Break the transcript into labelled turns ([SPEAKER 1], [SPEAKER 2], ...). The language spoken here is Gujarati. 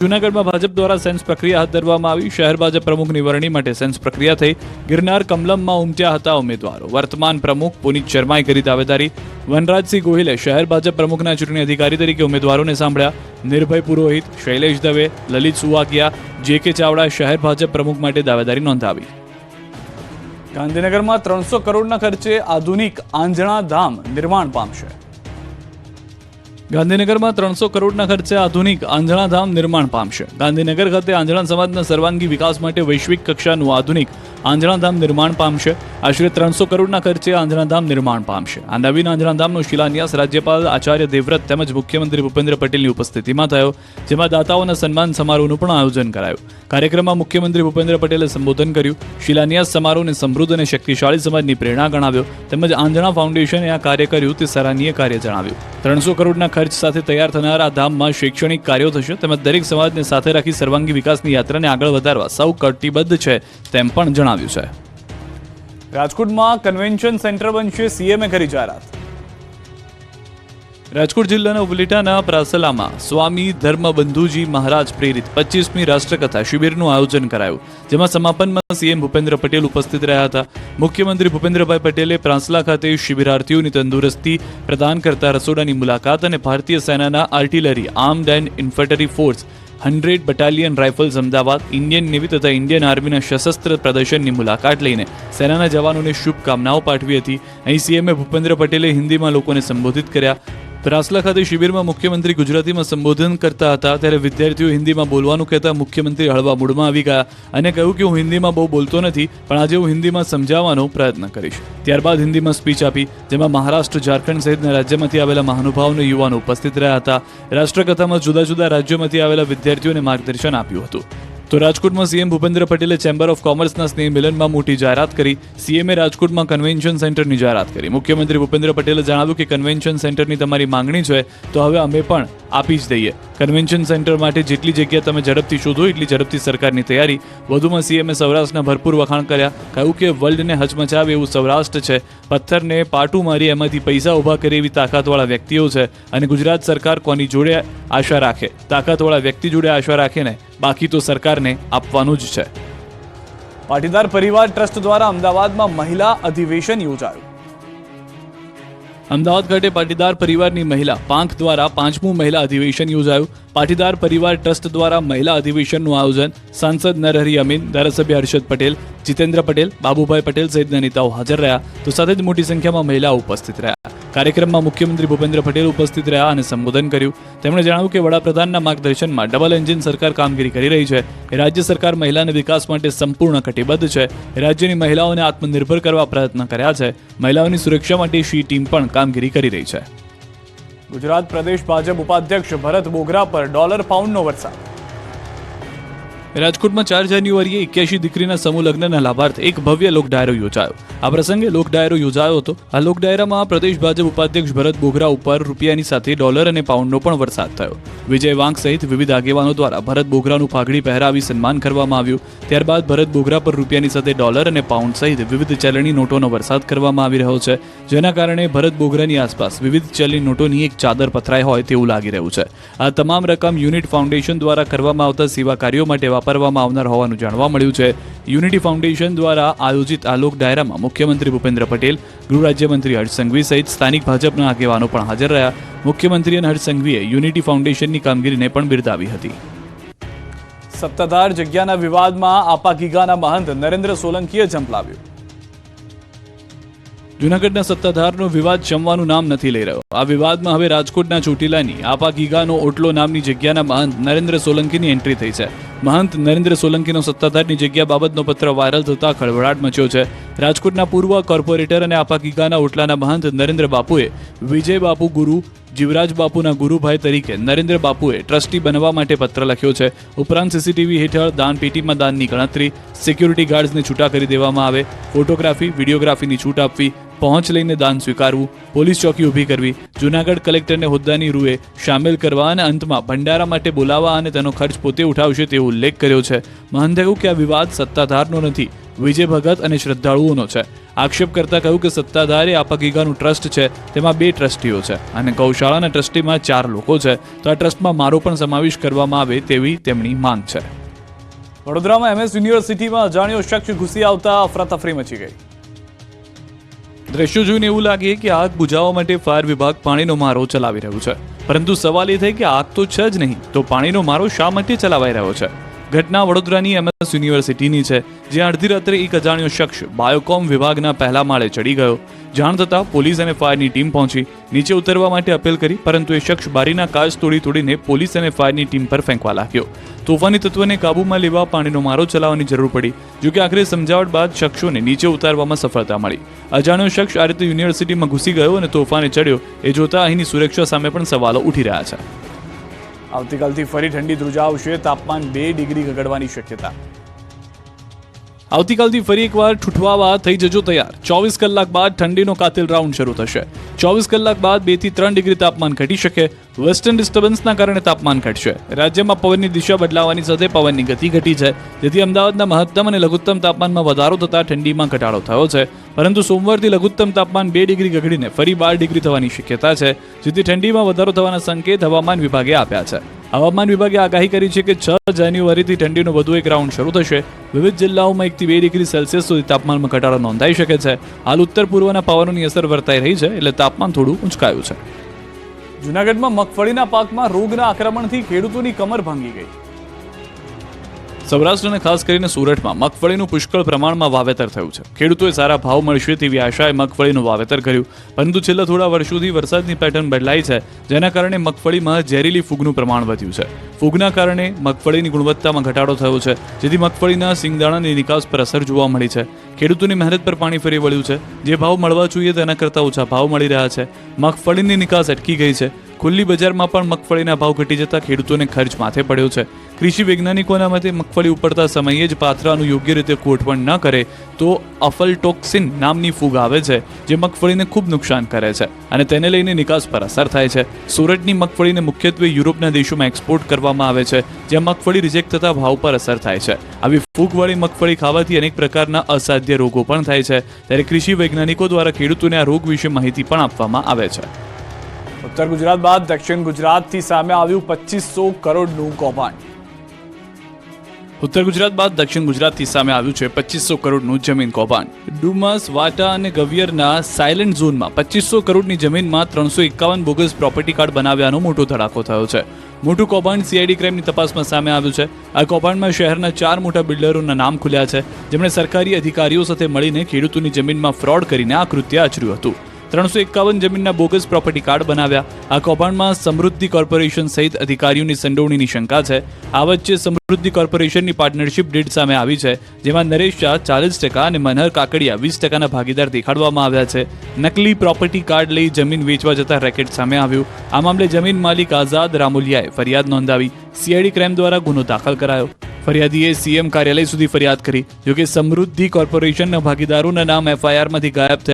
[SPEAKER 1] જૂનાગઢમાં ભાજપ દ્વારા સેન્સ પ્રક્રિયા હાથ ધરવામાં આવી. શહેર ભાજપ પ્રમુખની વરણી માટે સેન્સ પ્રક્રિયા થઈ. ગિરનાર કમલમમાં ઉમટ્યા હતા ઉમેદવારો. વર્તમાન પ્રમુખ પુનિત શર્માએ કરી દાવેદારી. વનરાજસિંહ ગોહિલે શહેર ભાજપ પ્રમુખના ચૂંટણી અધિકારી તરીકે ઉમેદવારોને સાંભળ્યા. નિર્ભય પુરોહિત, શૈલેષ દવે, લલિત સુવાગિયા, જે.કે. ચાવડા શહેર ભાજપ પ્રમુખ માટે દાવેદારી નોંધાવી. ગાંધીનગરમાં 300 કરોડના ખર્ચે આધુનિક આંજણા ધામ નિર્માણ પામશે. ગાંધીનગરમાં 300 કરોડના ખર્ચે આધુનિક આંજણા ધામ નિર્માણ પામશે. ગાંધીનગર ખાતે આંજણા સમાજના સર્વાંગી વિકાસ માટે વૈશ્વિક કક્ષાનું આધુનિક આંજણા ધામ નિર્માણ પામશે. આશરે 300 કરોડના ખર્ચે આંજણા ધામ નિર્માણ પામશે. આ નવીન આંજણા ધામનો શિલાન્યાસ રાજ્યપાલ આચાર્ય દેવવ્રત તેમજ મુખ્યમંત્રી ભૂપેન્દ્ર પટેલની ઉપસ્થિતિમાં થયો, જેમાં દાતાઓના સન્માન સમારોહનું પણ આયોજન કરાયું. કાર્યક્રમમાં મુખ્યમંત્રી ભૂપેન્દ્ર પટેલે સંબોધન કર્યું. શિલાન્યાસ સમારોહને સમૃદ્ધ અને શક્તિશાળી સમાજની પ્રેરણા ગણાવ્યો, તેમજ આંજણા ફાઉન્ડેશને આ કાર્ય કર્યું તે સરાહનીય કાર્ય જણાવ્યું. 300 કરોડના ખર્ચ સાથે તૈયાર થનાર આ ધામમાં શૈક્ષણિક કાર્યો થશે, તેમજ દરેક સમાજને સાથે રાખી સર્વાંગી વિકાસની યાત્રાને આગળ વધારવા સૌ કટિબદ્ધ છે તેમ પણ જણાવ્યું છે. રાજકોટમાં કન્વેન્શન સેન્ટર બનશે, સીએમએ કરી જાહેરાત. રાજકોટ જિલ્લાના ઉપલેટાના પ્રાસલામાં સ્વામી ધર્મબંધુજી મહારાજ પ્રેરિત 25મી રાષ્ટ્રકથા શિબિરનું આયોજન કરાયું, જેમાં સમાપનમાં સીએમ ભૂપેન્દ્ર પટેલ ઉપસ્થિત રહ્યા હતા. મુખ્યમંત્રી ભૂપેન્દ્રભાઈ પટેલે પ્રાસલા ખાતે શિબિરાર્થીઓની તંદુરસ્તી પ્રદાન કરતા રસોડાની મુલાકાત અને ભારતીય સેનાના artillery, armed and infantry force 100 battalion rifles Ahmedabad, Indian navy તથા ઇન્ડિયન આર્મીના સશસ્ત્ર પ્રદર્શનની મુલાકાત લઈને સેનાના જવાનોને શુભકામનાઓ પાઠવી હતી. અહીં સીએમએ ભૂપેન્દ્ર પટેલે હિન્દીમાં લોકોને સંબોધિત કર્યા. પ્રાસલા ખાતે શિબિરમાં મુખ્યમંત્રી ગુજરાતીમાં સંબોધન કરતા હતા, ત્યારે વિદ્યાર્થીઓ હિન્દીમાં બોલવાનું કહેતા મુખ્યમંત્રી હળવા મૂડમાં આવી ગયા અને કહ્યું કે હું હિન્દીમાં બહુ બોલતો નથી, પણ આજે હું હિન્દીમાં સમજાવવાનો પ્રયત્ન કરીશ. ત્યારબાદ હિન્દીમાં સ્પીચ આપી, જેમાં મહારાષ્ટ્ર, ઝારખંડ સહિતના રાજ્યમાંથી આવેલા મહાનુભાવો અને યુવાનો ઉપસ્થિત રહ્યા હતા. રાષ્ટ્રકથામાં જુદા જુદા રાજ્યોમાંથી આવેલા વિદ્યાર્થીઓને માર્ગદર્શન આપ્યું હતું. તો રાજકોટમાં સીએમ ભૂપેન્દ્ર પટેલે ચેમ્બર ઓફ કોમર્સના સ્નેહ મિલનમાં મોટી જાહેરાત કરી. સીએમએ રાજકોટમાં કન્વેન્શન સેન્ટરની જાહેરાત કરી. મુખ્યમંત્રી ભૂપેન્દ્ર પટેલે જણાવ્યું કે કન્વેન્શન સેન્ટરની તમારી માંગણી છે તો હવે અમે પણ આપી જ દઈએ. કન્વેન્શન સેન્ટર માટે જેટલી જગ્યા તમે ઝડપથી શોધો એટલી ઝડપથી સરકારની તૈયારી. વધુમાં સીએમએ સૌરાષ્ટ્રના ભરપૂર વખાણ કર્યા. કહ્યું કે વર્લ્ડને હચમચાવે એવું સૌરાષ્ટ્ર છે. પથ્થરને પાટું મારી એમાંથી પૈસા ઊભા કરે એવી તાકાતવાળા વ્યક્તિઓ છે, અને ગુજરાત સરકાર કોની જોડે આશા રાખે? તાકાતવાળા વ્યક્તિ જોડે આશા રાખે ને, બાકી તો સરકારને આપવાનું જ છે. પાટીદાર પરિવાર ટ્રસ્ટ દ્વારા અમદાવાદમાં મહિલા અધિવેશન યોજાયું. અમદાવાદ ખાતે પાટીદાર પરિવારની મહિલા પાંખ દ્વારા 5મું મહિલા અધિવેશન યોજાયું. પાટીદાર પરિવાર ટ્રસ્ટ દ્વારા મહિલા અધિવેશનનું આયોજન સાંસદ નરહરી અમીન, ધારાસભ્ય હર્ષદ પટેલ, જીતેન્દ્ર પટેલ, બાબુભાઈ પટેલ સહિતના નેતાઓ હાજર રહ્યા, તો સાથે જ મોટી સંખ્યામાં મહિલાઓ ઉપસ્થિત રહ્યા. કાર્યક્રમમાં મુખ્યમંત્રી ભૂપેન્દ્ર પટેલ ઉપસ્થિત રહ્યા અને સંબોધન કર્યું. તેમણે જણાવ્યું કે વડાપ્રધાનના માર્ગદર્શનમાં ડબલ એન્જિન સરકાર કામગીરી કરી રહી છે. રાજ્ય સરકાર મહિલાના વિકાસ માટે સંપૂર્ણ કટિબદ્ધ છે. રાજ્યની મહિલાઓને આત્મનિર્ભર કરવા પ્રયત્ન કર્યા છે. મહિલાઓની સુરક્ષા માટે શી ટીમ પણ કામગીરી કરી રહી છે. ગુજરાત પ્રદેશ ભાજપ ઉપાધ્યક્ષ ભરત બોગરા પર ડોલર પાઉન્ડનો વરસાદ. રાજકોટમાં 4 જાન્યુઆરીએ 81 દીકરીના સમૂહ લગ્નના લાભાર્થે એક ભવ્ય લોક ડાયરો યોજાયો. આ પ્રસંગે લોક ડાયરો યોજાયો હતો. આ લોક ડાયરામાં પ્રદેશ ભાજપ ઉપાધ્યક્ષ ભરત બોગરા ઉપર રૂપિયાની સાથે ડોલર અને પાઉન્ડનો પણ વરસાદ થયો. વિજય વાંક સહિત વિવિધ આગેવાનો દ્વારા ભરત બોગરાનું પાઘડી પહેરાવી સન્માન કરવામાં આવ્યું. ત્યારબાદ ભરત બોગરા પર રૂપિયાની સાથે ડોલર અને પાઉન્ડ સહિત વિવિધ ચલણી નોટોનો વરસાદ કરવામાં આવી રહ્યો છે, જેના કારણે ભરત બોગરાની આસપાસ વિવિધ ચલણી નોટોની એક ચાદર પથરાઈ હોય તેવું લાગી રહ્યું છે. આ તમામ રકમ યુનિટ ફાઉન્ડેશન દ્વારા કરવામાં આવતા સેવા કાર્યો માટે વાપરવામાં આવનાર હોવાનું જાણવા મળ્યું છે. યુનિટી ફાઉન્ડેશન દ્વારા આયોજિત આ લોક ડાયરામાં મુખ્યમંત્રી ભૂપેન્દ્ર પટેલ, ગૃહ રાજ્યમંત્રી હર્ષ સંઘવી સહિત સ્થાનિક ભાજપના આગેવાનો પણ હાજર રહ્યા. મુખ્યમંત્રી અને હર્ષ સંઘવીએ યુનિટી ફાઉન્ડેશનની કામગીરીને પણ બિરદાવી હતી. સત્તાધાર જગ્યાના વિવાદમાં આપા ગીગાના મહંત નરેન્દ્ર સોલંકીએ ઝંપલાવ્યું. જૂનાગઢના સત્તાધારનો વિવાદ શમવાનું નામ નથી લઈ રહ્યો. આ વિવાદમાં હવે રાજકોટના ચોટીલાની આપા ગીગાનો ઓટલો નામની જગ્યાના મહંત નરેન્દ્ર સોલંકીની એન્ટ્રી થઈ છે. મહંત નરેન્દ્ર સોલંકીનો સત્તાધારની જગ્યા બાબતનો પત્ર વાયરલ થતા ખળભળાટ મચ્યો છે. રાજકોટના પૂર્વ કોર્પોરેટર અને આપા ગીગાના ઓટલાના મહંત નરેન્દ્ર બાપુએ વિજય બાપુ ગુરુ, જીવરાજ બાપુના ગુરુભાઈ તરીકે નરેન્દ્ર બાપુએ ટ્રસ્ટી બનવા માટે પત્ર લખ્યો છે. ઉપરાંત સીસીટીવી હેઠળ દાનપેટીમાં દાનની ગણતરી, સિક્યુરિટી ગાર્ડ્સને છૂટા કરી દેવામાં આવે, ફોટોગ્રાફી, વિડીયોગ્રાફીની છૂટ આપવી, પહોંચ લઈને દાન સ્વીકારવું, પોલીસ ચોકી ઊભી કરવી, જૂનાગઢ કલેક્ટરને હોદ્દાની રૂએ સામેલ કરવા અને અંતમાં ભંડારા માટે બોલાવવા અને તેનો ખર્ચ પોતે ઉઠાવશે તેવો ઉલ્લેખ કર્યો છે. મહંતે કહ્યું કે આ વિવાદ સત્તાધારનો નથી, વિજય ભગત અને શ્રદ્ધાળુઓનો છે. આક્ષેપ કરતા કહ્યું કે સત્તાધારે આપગીગાનું ટ્રસ્ટ છે, તેમાં 2 ટ્રસ્ટીઓ છે અને ગૌશાળાના ટ્રસ્ટીમાં 4 લોકો છે, તો આ ટ્રસ્ટમાં મારો પણ સમાવેશ કરવામાં આવે તેવી તેમની માંગ છે. વડોદરામાં MS યુનિવર્સિટીમાં અજાણ્યો શખ્સ ઘૂસી આવતા અફરાતફરી મચી ગઈ. દ્રશ્યો જોઈને એવું લાગે કે આગ બુઝાવવા માટે ફાયર વિભાગ પાણીનો મારો ચલાવી રહ્યું છે, પરંતુ સવાલ એ થાય કે આગ તો છે જ નહીં, તો પાણીનો મારો શા માટે ચલાવાઈ રહ્યો છે? ઘટના વડોદરાની MS યુનિવર્સિટીની છે, જ્યાં અડધી રાત્રે એક અજાણ્યો શખ્સ બાયોકોમ વિભાગના પહેલા માળે ચડી ગયો. જાણ થતાં પોલીસ અને ફાયરની ટીમ પહોંચી નીચે ઉતરવા માટે અપીલ કરી, પરંતુ એ શખ્સ બારીના કાચ તોડીને પોલીસ અને ફાયરની ટીમ પર ફેંકવા લાગ્યો. તોફાની તત્વને કાબૂમાં લેવા પાણીનો મારો ચલાવવાની જરૂર પડી, જોકે આખરે સમજાવટ બાદ શખ્સોને નીચે ઉતારવામાં સફળતા મળી. અજાણ્યો શખ્સ આ રીતે યુનિવર્સિટીમાં ઘૂસી ગયો અને તોફાને ચડ્યો, એ જોતા અહીંની સુરક્ષા સામે પણ સવાલો ઉઠી રહ્યા છે. આવતીકાલથી ફરી ઠંડી ધ્રુજાવશે, તાપમાન 2 ડિગ્રી ગગડવાની શક્યતા. આવતીકાલથી ફરી એકવાર ઠૂઠવાવા થઈ જજો તૈયાર. 24 કલાક બાદ ઠંડીનો કાતિલ રાઉન્ડ શરૂ થશે. 24 કલાક બાદ 2 થી 3 ડિગ્રી તાપમાન ઘટી શકે. વેસ્ટર્ન ડિસ્ટર્બન્સના કારણે તાપમાન ઘટશે. રાજ્યમાં પવનની દિશા બદલાવાની સાથે પવનની ગતિ ઘટી છે, જેથી અમદાવાદના મહત્તમ અને લઘુત્તમ તાપમાનમાં વધારો થતાં ઠંડીમાં ઘટાડો થયો છે. પરંતુ સોમવારથી લઘુત્તમ તાપમાન 2 ડિગ્રી ગગડીને ફરી 12 ડિગ્રી થવાની શક્યતા છે, જેથી ઠંડીમાં વધારો થવાના સંકેત હવામાન વિભાગે આપ્યા છે. હવામાન વિભાગે આગાહી કરી છે કે 6 જાન્યુઆરીથી ઠંડીનો વધુ એક રાઉન્ડ શરૂ થશે. વિવિધ જિલ્લાઓમાં 1 થી 2 ડિગ્રી સેલ્સિયસ સુધી તાપમાનમાં ઘટાડો નોંધાઈ શકે છે. હાલ ઉત્તર પૂર્વના પવનોની અસર વર્તાઈ રહી છે, એટલે તાપમાન થોડું ઊંચકાયું છે. જૂનાગઢમાં મગફળીના પાકમાં રોગના આક્રમણથી ખેડૂતોની કમર ભાંગી ગઈ. સૌરાષ્ટ્ર અને ખાસ કરીને સુરતમાં મગફળીનું પુષ્કળ પ્રમાણમાં વાવેતર થયું છે. ખેડૂતોએ સારા ભાવ મળશે તેવી આશાએ મગફળીનું વાવેતર કર્યું, પરંતુ છેલ્લા થોડા વર્ષોથી વરસાદની પેટર્ન બદલાઈ છે, જેના કારણે મગફળીમાં ઝેરીલી ફૂગનું પ્રમાણ વધ્યું છે. ફૂગના કારણે મગફળીની ગુણવત્તામાં ઘટાડો થયો છે, જેથી મગફળીના સિંગદાણાની નિકાસ પર અસર જોવા મળી છે. ખેડૂતોની મહેનત પર પાણી ફરી વળ્યું છે. જે ભાવ મળવા જોઈએ તેના કરતાં ઓછા ભાવ મળી રહ્યા છે. મગફળીની નિકાસ અટકી ગઈ છે. ખુલ્લી બજારમાં પણ મગફળીના ભાવ ઘટી જતા ખેડૂતોને ખર્ચ માથે પડ્યો છે. કૃષિ વૈજ્ઞાનિકોના મતે મગફળી ઉપડતા સમયે જ પાથરાનું યોગ્ય રીતે કોટપણ ન કરે તો અફલટોક્સિન નામની ફૂગ આવે છે, જે મગફળીને ખૂબ નુકસાન કરે છે અને તેને લઈને નિકાસ પર અસર થાય છે. સુરતની મગફળીને મુખ્યત્વે યુરોપના દેશોમાં એક્સપોર્ટ કરવામાં આવે છે, જ્યાં મગફળી રિજેક્ટ થતા ભાવ પર અસર થાય છે. આવી ફૂગવાળી મગફળી ખાવાથી અનેક પ્રકારના અસાધ્ય રોગો પણ થાય છે, ત્યારે કૃષિ વૈજ્ઞાનિકો દ્વારા ખેડૂતોને આ રોગ વિશે માહિતી પણ આપવામાં આવે છે. ઉત્તર ગુજરાત બાદ દક્ષિણ ગુજરાતથી સામે આવ્યું 2500 કરોડનું કૌભાંડ. ઉત્તર ગુજરાત બાદ દક્ષિણ ગુજરાતથી સામે આવ્યું છે 2500 કરોડનું જમીન કૌભાંડ. ડુમસ, વાટા અને ગવિયરના સાયલેન્ટ ઝોનમાં 2500 કરોડની જમીનમાં 351 બોગસ પ્રોપર્ટી કાર્ડ બનાવ્યાનો મોટો ધડાકો થયો છે. મોટું કૌભાંડ CID ક્રાઇમની તપાસમાં સામે આવ્યું છે. આ કૌભાંડમાં શહેરના 4 મોટા બિલ્ડરોના નામ ખુલ્યા છે, જેમણે સરકારી અધિકારીઓ સાથે મળીને ખેડૂતોની જમીનમાં ફ્રોડ કરીને આ કૃત્ય આચર્યું હતું. 351 જમીનના બોગસ પ્રોપર્ટી કાર્ડ બનાવ્યા. આ કૌભાંડમાં સમૃદ્ધિ કોર્પોરેશન સહિત અધિકારીઓની સંડોવણીની શંકા છે. આ વચ્ચે સમૃદ્ધિ કોર્પોરેશનની પાર્ટનરશિપ ડીડ સામે આવી છે, જેમાં નરેશ શાહ 40% અને મનહર કાકડિયા 20% ભાગીદાર દેખાડવામાં આવ્યા છે. નકલી પ્રોપર્ટી કાર્ડ લઈ જમીન વેચવા જતા રેકેટ સામે આવ્યું. આ મામલે જમીન માલિક આઝાદ રામોલિયાએ ફરિયાદ નોંધાવી. CID ક્રાઇમ દ્વારા ગુનો દાખલ કરાયો. ફરિયાદીએ CM કાર્યાલય સુધી ફરિયાદ કરી. જોકે સમૃદ્ધિ કોર્પોરેશનના ભાગીદારોના નામ FIR માંથી ગાયબ થયા